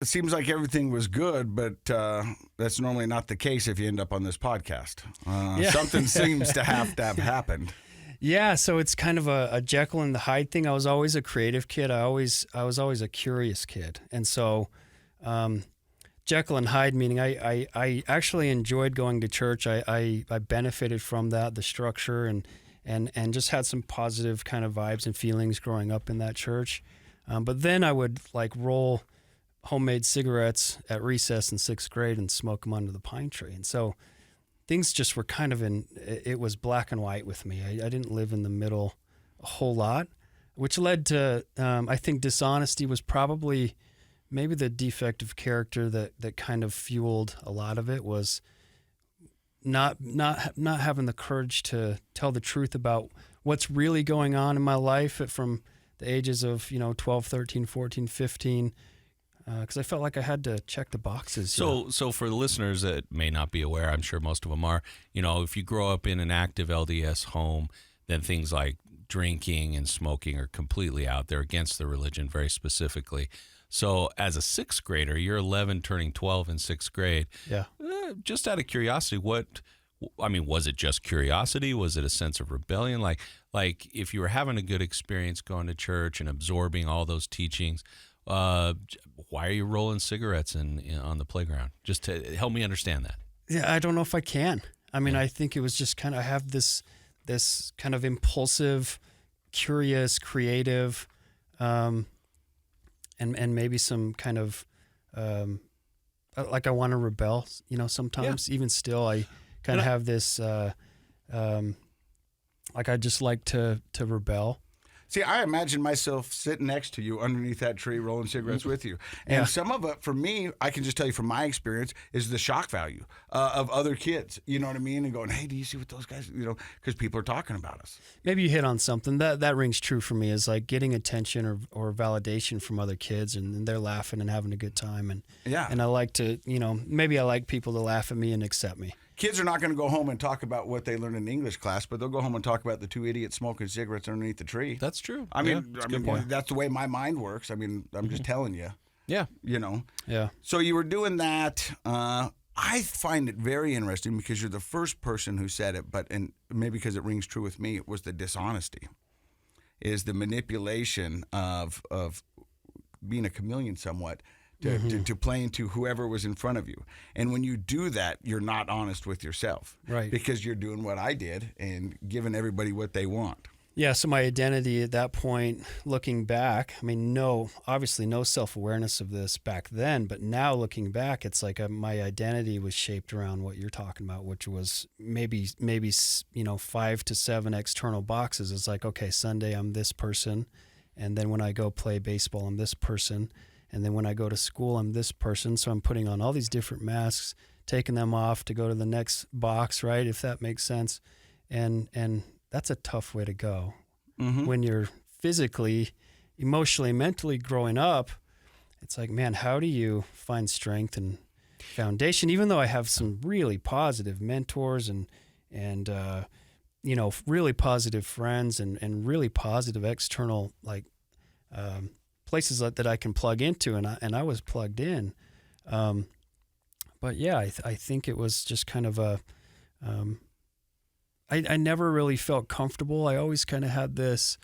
it seems like everything was good, but that's normally not the case if you end up on this podcast. Something seems to have happened. Yeah, so it's kind of a Jekyll and the Hyde thing. I was always a creative kid. I was always a curious kid, and so Jekyll and Hyde meaning I actually enjoyed going to church. I benefited from that, the structure, and just had some positive kind of vibes and feelings growing up in that church. But then I would like roll homemade cigarettes at recess in 6th grade and smoke them under the pine tree, and so things just were kind of it was black and white with me. I didn't live in the middle a whole lot, which led to, I think dishonesty was probably maybe the defective character that kind of fueled a lot of it, was not having the courage to tell the truth about what's really going on in my life from the ages of, 12, 13, 14, 15, because I felt like I had to check the boxes. So for the listeners that may not be aware, I'm sure most of them are, if you grow up in an active LDS home, then things like drinking and smoking are completely out. They're against the religion very specifically. So as a 6th grader, you're 11 turning 12 in 6th grade. Yeah. Just out of curiosity, was it just curiosity? Was it a sense of rebellion? Like if you were having a good experience going to church and absorbing all those teachings, why are you rolling cigarettes on the playground? Just to help me understand that. Yeah, I don't know if I can. I think it was just kind of, I have this kind of impulsive, curious, creative, and maybe some kind of, like I want to rebel, sometimes. Yeah. Even still, I kind of have this, like I just like to rebel. See, I imagine myself sitting next to you underneath that tree, rolling cigarettes with you. And some of it, for me, I can just tell you from my experience, is the shock value of other kids. You know what I mean? And going, hey, do you see what those guys, because people are talking about us. Maybe you hit on something. That rings true for me, is like getting attention or validation from other kids, and they're laughing and having a good time. And I like to, maybe I like people to laugh at me and accept me. Kids are not going to go home and talk about what they learned in English class, but they'll go home and talk about the 2 idiots smoking cigarettes underneath the tree. That's true. I mean, that's the way my mind works. I'm just telling you. Yeah. Yeah. So you were doing that. I find it very interesting because you're the first person who said it, and maybe because it rings true with me, it was the dishonesty, is the manipulation of being a chameleon somewhat. To play into whoever was in front of you. And when you do that, you're not honest with yourself. Right. Because you're doing what I did and giving everybody what they want. Yeah, so my identity at that point, looking back, obviously no self-awareness of this back then, but now looking back, it's like my identity was shaped around what you're talking about, which was maybe 5 to 7 external boxes. It's like, okay, Sunday I'm this person, and then when I go play baseball, I'm this person. And then when I go to school, I'm this person. So I'm putting on all these different masks, taking them off to go to the next box, right? If that makes sense. And that's a tough way to go. Mm-hmm. When you're physically, emotionally, mentally growing up, it's like, man, how do you find strength and foundation? Even though I have some really positive mentors and really positive friends and really positive external, places that I can plug into, and I was plugged in. But yeah, I think it was just kind of I never really felt comfortable. I always kind of had this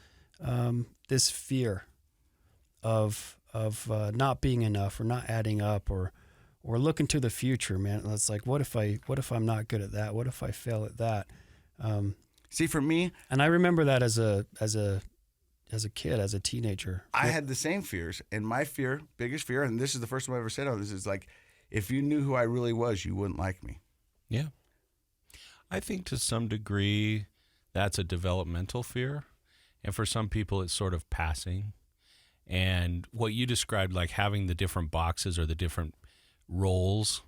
fear of not being enough or not adding up or looking to the future, man. It's like, what if I'm not good at that? What if I fail at that? See, for me, and I remember that as a kid, as a teenager. I had the same fears, and my biggest fear, and this is the first time I ever said this, is like, if you knew who I really was, you wouldn't like me. Yeah. I think to some degree that's a developmental fear, and for some people it's sort of passing. And what you described, like having the different boxes or the different roles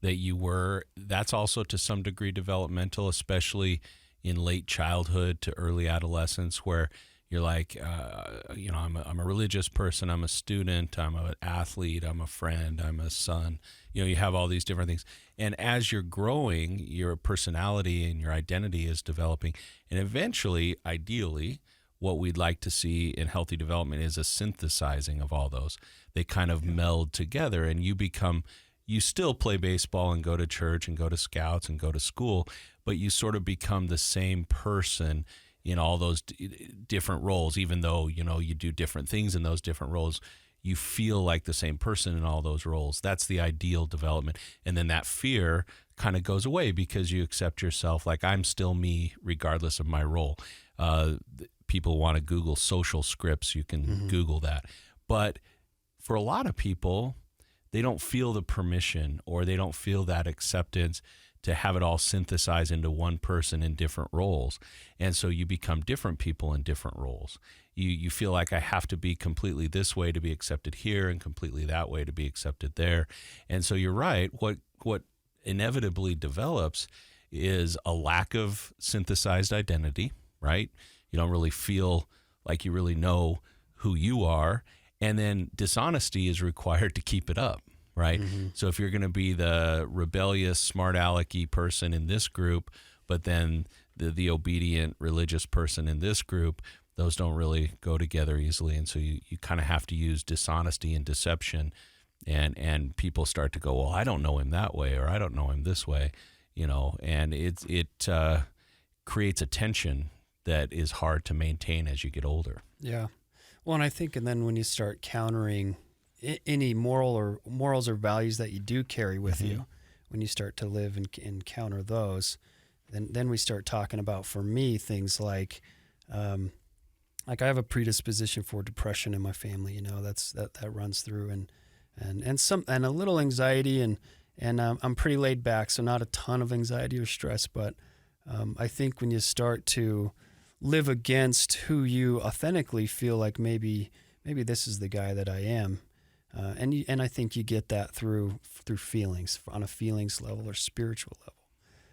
that you were, that's also to some degree developmental, especially in late childhood to early adolescence, where you're like, I'm a religious person, I'm a student, I'm an athlete, I'm a friend, I'm a son. You have all these different things. And as you're growing, your personality and your identity is developing. And eventually, ideally, what we'd like to see in healthy development is a synthesizing of all those. They kind of meld together, and you still play baseball and go to church and go to scouts and go to school, but you sort of become the same person in all those different roles. Even though, you do different things in those different roles, you feel like the same person in all those roles. That's the ideal development. And then that fear kind of goes away because you accept yourself like, I'm still me regardless of my role. People want to Google social scripts. You can Google that. But for a lot of people, they don't feel the permission, or they don't feel that acceptance to have it all synthesized into one person in different roles. And so you become different people in different roles. You feel like, I have to be completely this way to be accepted here and completely that way to be accepted there. And so you're right. What inevitably develops is a lack of synthesized identity, right? You don't really feel like you really know who you are. And then dishonesty is required to keep it up, right? So if you're going to be the rebellious, smart alecky person in this group, but then the obedient, religious person in this group, those don't really go together easily. And so you kind of have to use dishonesty and deception, and people start to go, well, I don't know him that way, or I don't know him this way, and it creates a tension that is hard to maintain as you get older. Yeah. Well, and I think, and then when you start countering any morals or values that you do carry with you, when you start to live and counter those, then we start talking about, for me, things like I have a predisposition for depression in my family. That runs through, and a little anxiety, and I'm pretty laid back, so not a ton of anxiety or stress. But I think when you start to live against who you authentically feel like, maybe this is the guy that I am, and I think you get that through feelings, on a feelings level or spiritual level.